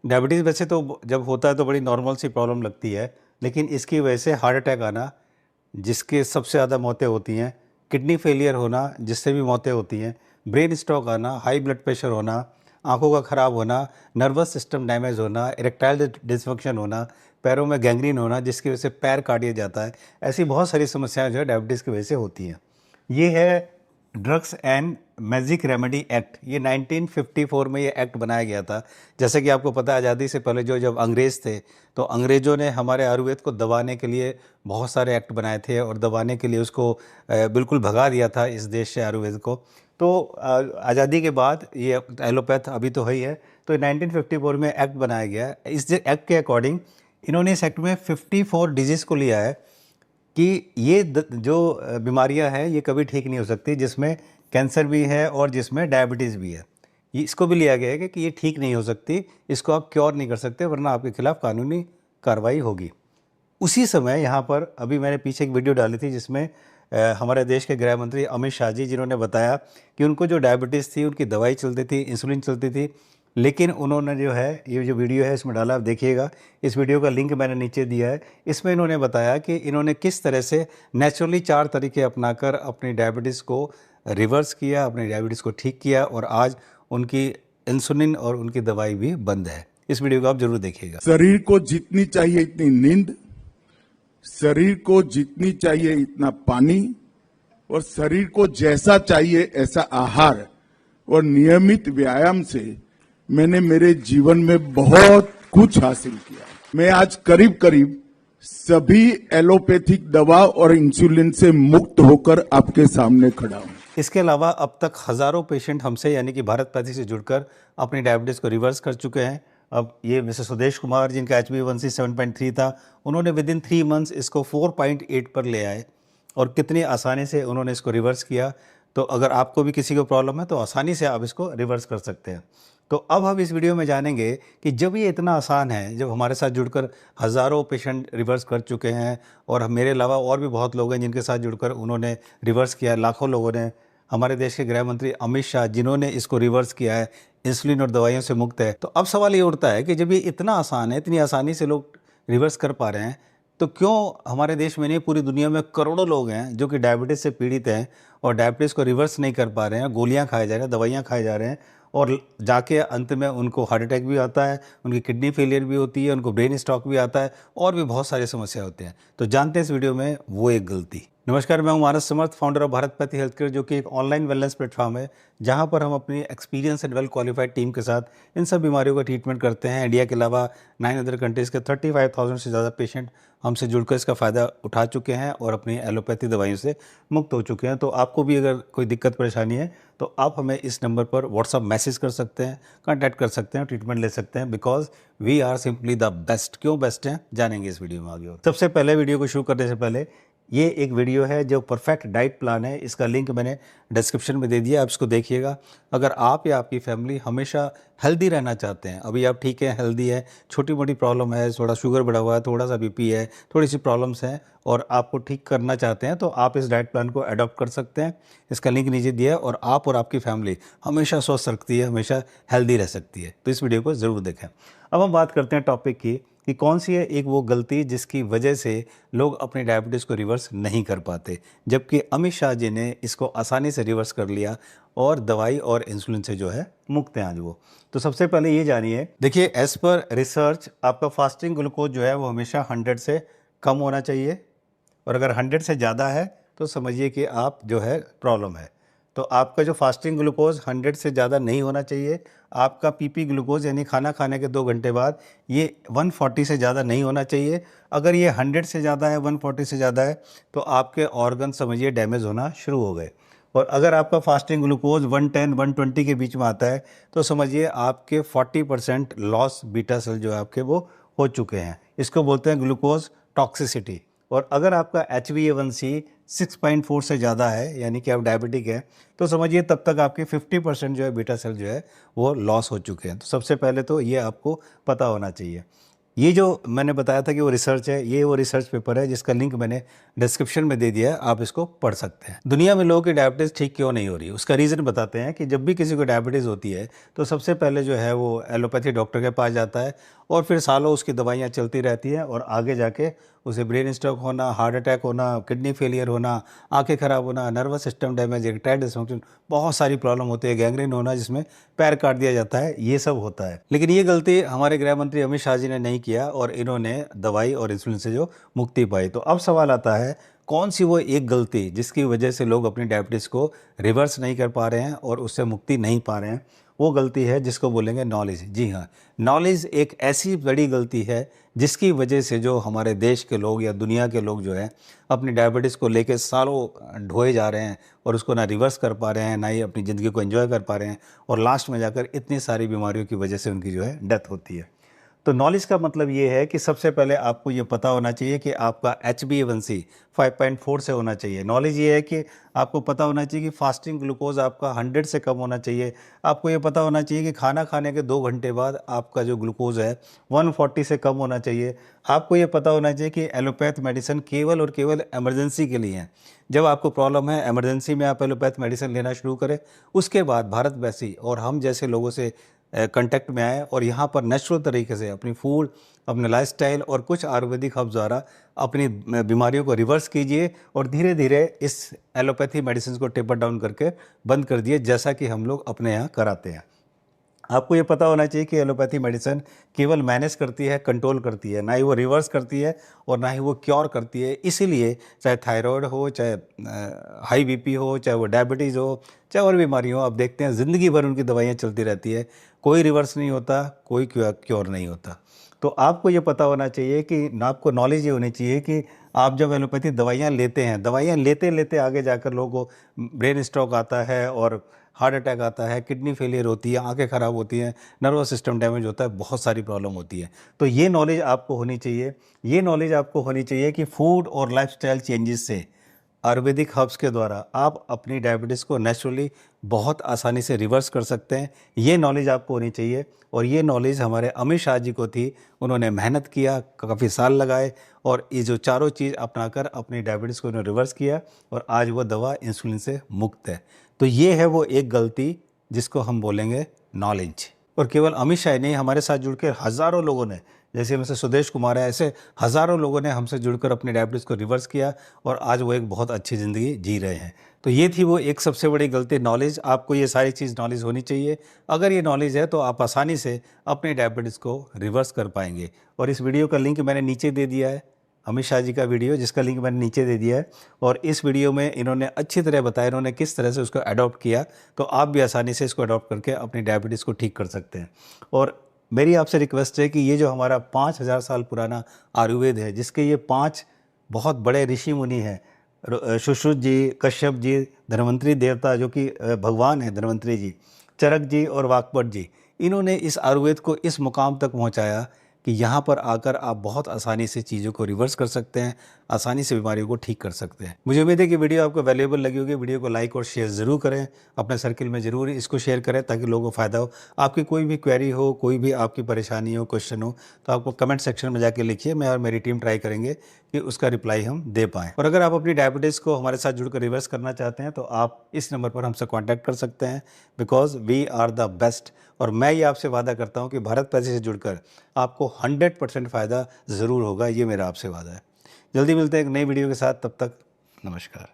Diabetes वैसे तो जब होता है तो बड़ी नॉर्मल सी प्रॉब्लम लगती है, लेकिन इसकी वजह से हार्ट अटैक आना, जिसके सबसे ज़्यादा मौतें होती हैं, किडनी फेलियर होना जिससे भी मौतें होती हैं, ब्रेन स्ट्रोक आना, हाई ब्लड प्रेशर होना, आँखों का ख़राब होना, नर्वस सिस्टम डैमेज होना, इरेक्टाइल डिसफंक्शन होना, पैरों में गैंग्रीन होना जिसकी वजह से पैर काट दिया जाता है। ऐसी बहुत सारी समस्याएँ जो है डायबिटीज़ की वजह से होती हैं। ये है drugs and magic remedy act. ये 1954 में ये एक्ट बनाया गया था। जैसे कि आपको पता है, आज़ादी से पहले जब अंग्रेज़ थे, तो अंग्रेज़ों ने हमारे आयुर्वेद को दबाने के लिए बहुत सारे एक्ट बनाए थे और दबाने के लिए उसको बिल्कुल भगा दिया था इस देश से आयुर्वेद को। तो आज़ादी के बाद ये एलोपैथ अभी तो है ही है, तो 1954 में एक्ट बनाया गया। इस एक्ट के अकॉर्डिंग इन्होंने इस एक्ट में 54 डिजीज़ को लिया है कि ये जो बीमारियां हैं ये कभी ठीक नहीं हो सकती, जिसमें कैंसर भी है और जिसमें डायबिटीज़ भी है। ये इसको भी लिया गया है कि ये ठीक नहीं हो सकती, इसको आप क्योर नहीं कर सकते, वरना आपके खिलाफ कानूनी कार्रवाई होगी। उसी समय यहाँ पर अभी मैंने पीछे एक वीडियो डाली थी जिसमें हमारे देश के गृह मंत्री अमित शाह जी, जिन्होंने बताया कि उनको जो डायबिटीज़ थी उनकी दवाई चलती थी, इंसुलिन चलती थी, लेकिन उन्होंने जो है ये जो वीडियो है इसमें डाला, आप देखिएगा। इस वीडियो का लिंक मैंने नीचे दिया है। इसमें इन्होंने बताया कि इन्होंने किस तरह से नेचुरली 4 तरीके अपनाकर अपनी डायबिटीज़ को रिवर्स किया, अपनी डायबिटीज़ को ठीक किया और आज उनकी इंसुलिन और उनकी दवाई भी बंद है। इस वीडियो को आप ज़रूर देखिएगा। शरीर को जितनी चाहिए इतनी नींद, शरीर को जितनी चाहिए इतना पानी और शरीर को जैसा चाहिए ऐसा आहार और नियमित व्यायाम से मैंने मेरे जीवन में बहुत कुछ हासिल किया। मैं आज करीब करीब सभी एलोपैथिक दवा और इंसुलिन से मुक्त होकर आपके सामने खड़ा हूं। इसके अलावा अब तक हज़ारों पेशेंट हमसे यानी कि भारत पैथी से जुड़कर अपनी डायबिटीज़ को रिवर्स कर चुके हैं। अब ये मिस्टर सुदेश कुमार, जिनका HbA1c 7.3 था, उन्होंने विदिन 3 मंथ्स इसको 4.8 पर ले आए और कितनी आसानी से उन्होंने इसको रिवर्स किया। तो अगर आपको भी किसी को प्रॉब्लम है तो आसानी से आप इसको रिवर्स कर सकते हैं। तो अब हम इस वीडियो में जानेंगे कि जब ये इतना आसान है, जब हमारे साथ जुड़कर हज़ारों पेशेंट रिवर्स कर चुके हैं और मेरे अलावा और भी बहुत लोग हैं जिनके साथ जुड़कर उन्होंने रिवर्स किया, लाखों लोगों ने, हमारे देश के गृह मंत्री अमित शाह जिन्होंने इसको रिवर्स किया है, इंसुलिन और दवाइयों से मुक्त है। तो अब सवाल ये उठता है कि जब ये इतना आसान है, इतनी आसानी से लोग रिवर्स कर पा रहे हैं, तो क्यों हमारे देश में नहीं पूरी दुनिया में करोड़ों लोग हैं जो कि डायबिटीज़ से पीड़ित हैं और डायबिटीज़ को रिवर्स नहीं कर पा रहे हैं, गोलियां खाए जा रहे हैं, दवाइयां खाए जा रहे हैं और जाके अंत में उनको हार्ट अटैक भी आता है, उनकी किडनी फेलियर भी होती है, उनको ब्रेन स्ट्रोक भी आता है और भी बहुत सारी समस्या होती हैं। तो जानते हैं इस वीडियो में वो एक गलती। नमस्कार, मैं हूं Manas Samarth, founder of Bharat Pathy health care, जो कि एक ऑनलाइन वेलनेस प्लेटफॉर्म है जहां पर हम अपनी experience and well qualified team के साथ इन सब बीमारियों का ट्रीटमेंट करते हैं। इंडिया के अलावा 9 अदर कंट्रीज़ के 35,000 से ज़्यादा पेशेंट हमसे जुड़कर इसका फ़ायदा उठा चुके हैं और अपनी एलोपैथी दवाइयों से मुक्त हो चुके हैं। तो आपको भी अगर कोई दिक्कत परेशानी है तो आप हमें इस नंबर पर व्हाट्सअप मैसेज कर सकते हैं, कॉन्टैक्ट कर सकते हैं, ट्रीटमेंट ले सकते हैं, because we are simply the best. क्यों बेस्ट हैं जानेंगे इस वीडियो में आगे। और सबसे पहले वीडियो को शुरू करने से पहले ये एक वीडियो है जो परफेक्ट डाइट प्लान है, इसका लिंक मैंने डिस्क्रिप्शन में दे दिया, आप इसको देखिएगा। अगर आप या आपकी फैमिली हमेशा हेल्दी रहना चाहते हैं, अभी आप ठीक है, हेल्दी है, छोटी मोटी प्रॉब्लम है, थोड़ा शुगर बढ़ा हुआ है, थोड़ा सा बीपी है, थोड़ी सी प्रॉब्लम्स हैं और आपको ठीक करना चाहते हैं, तो आप इस डाइट प्लान को अडॉप्ट कर सकते हैं। इसका लिंक नीचे दिया है और आप और आपकी फैमिली हमेशा स्वस्थ रखती है, हमेशा हेल्दी रह सकती है। तो इस वीडियो को ज़रूर देखें। अब हम बात करते हैं टॉपिक की कि कौन सी है एक वो गलती जिसकी वजह से लोग अपनी डायबिटीज़ को रिवर्स नहीं कर पाते, जबकि अमित शाह जी ने इसको आसानी से रिवर्स कर लिया और दवाई और इंसुलिन से जो है मुक्त हैं आज वो। तो सबसे पहले ये जानिए, देखिए एज़ पर रिसर्च आपका फास्टिंग ग्लूकोज जो है वो हमेशा 100 से कम होना चाहिए और अगर 100 से ज़्यादा है तो समझिए कि आप जो है प्रॉब्लम है। तो आपका जो फास्टिंग ग्लूकोज 100 से ज़्यादा नहीं होना चाहिए। आपका पीपी ग्लूकोज यानी खाना खाने के 2 घंटे बाद ये 140 से ज़्यादा नहीं होना चाहिए। अगर ये 100 से ज़्यादा है, 140 से ज़्यादा है, तो आपके ऑर्गन समझिए डैमेज होना शुरू हो गए। और अगर आपका फास्टिंग ग्लूकोज 110 120 के बीच में आता है तो समझिए आपके 40% लॉस बीटा सेल जो है आपके वो हो चुके हैं। इसको बोलते हैं ग्लूकोज टॉक्सिसिटी। और अगर आपका HbA1c 6.4 से ज़्यादा है यानी कि आप डायबिटिक हैं, तो समझिए तब तक आपके 50% जो है बीटा सेल जो है वो लॉस हो चुके हैं। तो सबसे पहले तो ये आपको पता होना चाहिए। ये जो मैंने बताया था कि वो रिसर्च है, ये वो रिसर्च पेपर है जिसका लिंक मैंने डिस्क्रिप्शन में दे दिया है, आप इसको पढ़ सकते हैं। दुनिया में लोगों की डायबिटीज़ ठीक क्यों नहीं हो रही, उसका रीज़न बताते हैं कि जब भी किसी को डायबिटीज़ होती है तो सबसे पहले जो है वो एलोपैथी डॉक्टर के पास जाता है और फिर सालों उसकी दवाइयाँ चलती रहती हैं और आगे जाके उसे ब्रेन स्ट्रोक होना, हार्ट अटैक होना, किडनी फेलियर होना, आंखें खराब होना, nervous system damage, erectile dysfunction, बहुत सारी प्रॉब्लम होती है, गैंग्रीन होना जिसमें पैर काट दिया जाता है, ये सब होता है। लेकिन ये गलती हमारे गृह मंत्री अमित शाह जी ने नहीं किया और इन्होंने दवाई और इंसुलिन से जो मुक्ति पाई। तो अब सवाल आता है, कौन सी वो एक गलती जिसकी वजह से लोग अपनी डायबिटीज़ को रिवर्स नहीं कर पा रहे हैं और उससे मुक्ति नहीं पा रहे हैं? वो गलती है जिसको बोलेंगे नॉलेज। जी हाँ, नॉलेज एक ऐसी बड़ी गलती है जिसकी वजह से जो हमारे देश के लोग या दुनिया के लोग जो है अपनी डायबिटीज़ को लेके सालों ढोए जा रहे हैं और उसको ना रिवर्स कर पा रहे हैं, ना ही अपनी ज़िंदगी को एंजॉय कर पा रहे हैं और लास्ट में जाकर इतनी सारी बीमारियों की वजह से उनकी जो है डेथ होती है। तो नॉलेज का मतलब ये है कि सबसे पहले आपको ये पता होना चाहिए कि आपका HbA1c 5.4 से होना चाहिए। नॉलेज ये है कि आपको पता होना चाहिए कि फास्टिंग ग्लूकोज आपका 100 से कम होना चाहिए। आपको ये पता होना चाहिए कि खाना खाने के 2 घंटे बाद आपका जो ग्लूकोज है 140 से कम होना चाहिए। आपको ये पता होना चाहिए कि एलोपैथ मेडिसिन केवल और केवल इमरजेंसी के लिए है। जब आपको प्रॉब्लम है, इमरजेंसी में आप एलोपैथ मेडिसिन लेना शुरू करें। उसके बाद भारतवासी और हम जैसे लोगों से कांटेक्ट में आए और यहाँ पर नेचुरल तरीके से अपनी फूड, अपने लाइफस्टाइल और कुछ आयुर्वेदिक हर्ब्स द्वारा अपनी बीमारियों को रिवर्स कीजिए और धीरे धीरे इस एलोपैथी मेडिसिन को टेपर डाउन करके बंद कर दिए, जैसा कि हम लोग अपने यहाँ कराते हैं। आपको ये पता होना चाहिए कि एलोपैथी मेडिसिन केवल मैनेज करती है, कंट्रोल करती है, ना ही वो रिवर्स करती है और ना ही वो क्योर करती है। इसीलिए चाहे थायराइड हो, चाहे हाई बीपी हो, चाहे वो डायबिटीज़ हो, चाहे और बीमारी हो, आप देखते हैं ज़िंदगी भर उनकी दवाइयाँ चलती रहती है, कोई रिवर्स नहीं होता, कोई क्योर नहीं होता। तो आपको ये पता होना चाहिए कि ना, आपको नॉलेज ये होनी चाहिए कि आप जब एलोपैथी दवाइयाँ लेते हैं, दवाइयाँ लेते लेते आगे जाकर लोगों को ब्रेन स्ट्रोक आता है और हार्ट अटैक आता है, किडनी फेलियर होती है, आंखें ख़राब होती हैं, नर्वस सिस्टम डैमेज होता है, बहुत सारी प्रॉब्लम होती है। तो ये नॉलेज आपको होनी चाहिए। ये नॉलेज आपको होनी चाहिए कि फूड और लाइफस्टाइल चेंजेस से, आयुर्वेदिक हर्ब्स के द्वारा आप अपनी डायबिटीज़ को नेचुरली बहुत आसानी से रिवर्स कर सकते हैं। ये नॉलेज आपको होनी चाहिए और ये नॉलेज हमारे अमित शाह जी को थी। उन्होंने मेहनत किया, काफ़ी साल लगाए और ये जो चारों चीज़ अपनाकर अपनी डायबिटीज़ को उन्होंने रिवर्स किया और आज वो दवा इंसुलिन से मुक्त है। तो ये है वो एक गलती जिसको हम बोलेंगे नॉलेज। और केवल अमित शाह नहीं, हमारे साथ जुड़ के हज़ारों लोगों ने, जैसे मिस्टर सुदेश कुमार है, ऐसे हज़ारों लोगों ने हमसे जुड़कर अपनी डायबिटीज़ को रिवर्स किया और आज वो एक बहुत अच्छी ज़िंदगी जी रहे हैं। तो ये थी वो एक सबसे बड़ी गलती, नॉलेज। आपको ये सारी चीज़ नॉलेज होनी चाहिए। अगर ये नॉलेज है तो आप आसानी से अपनी डायबिटीज़ को रिवर्स कर पाएंगे। और इस वीडियो का लिंक मैंने नीचे दे दिया है, अमित शाह जी का वीडियो, जिसका लिंक मैंने नीचे दे दिया है। और इस वीडियो में इन्होंने अच्छी तरह बताया इन्होंने किस तरह से उसको अडॉप्ट किया, तो आप भी आसानी से इसको अडॉप्ट करके अपनी डायबिटीज़ को ठीक कर सकते हैं। और मेरी आपसे रिक्वेस्ट है कि ये जो हमारा 5000 साल पुराना आयुर्वेद है, जिसके ये 5 बहुत बड़े ऋषि मुनि हैं, सुश्रुत जी, कश्यप जी, धन्वंतरी देवता जो कि भगवान हैं धन्वंतरी जी, चरक जी और वाकपट जी, इन्होंने इस आयुर्वेद को इस मुकाम तक पहुंचाया कि यहाँ पर आकर आप बहुत आसानी से चीज़ों को रिवर्स कर सकते हैं, आसानी से बीमारियों को ठीक कर सकते हैं। मुझे उम्मीद है कि वीडियो आपको वैल्यूएबल लगी होगी। वीडियो को लाइक और शेयर ज़रूर करें, अपने सर्किल में ज़रूर इसको शेयर करें ताकि लोगों को फ़ायदा हो। आपकी कोई भी क्वेरी हो, कोई भी आपकी परेशानी हो, क्वेश्चन हो, तो आपको कमेंट सेक्शन में जाके लिखिए। मैं और मेरी टीम ट्राई करेंगे कि उसका रिप्लाई हम दे पाएँ। और अगर आप अपनी डायबिटीज़ को हमारे साथ जुड़कर रिवर्स करना चाहते हैं तो आप इस नंबर पर हमसे कॉन्टैक्ट कर सकते हैं, because we are the best. और मैं ये आपसे वादा करता हूँ कि भारत पैसे से जुड़कर आपको 100% फ़ायदा ज़रूर होगा। ये मेरा आपसे वादा है। जल्दी मिलते हैं एक नई वीडियो के साथ, तब तक नमस्कार।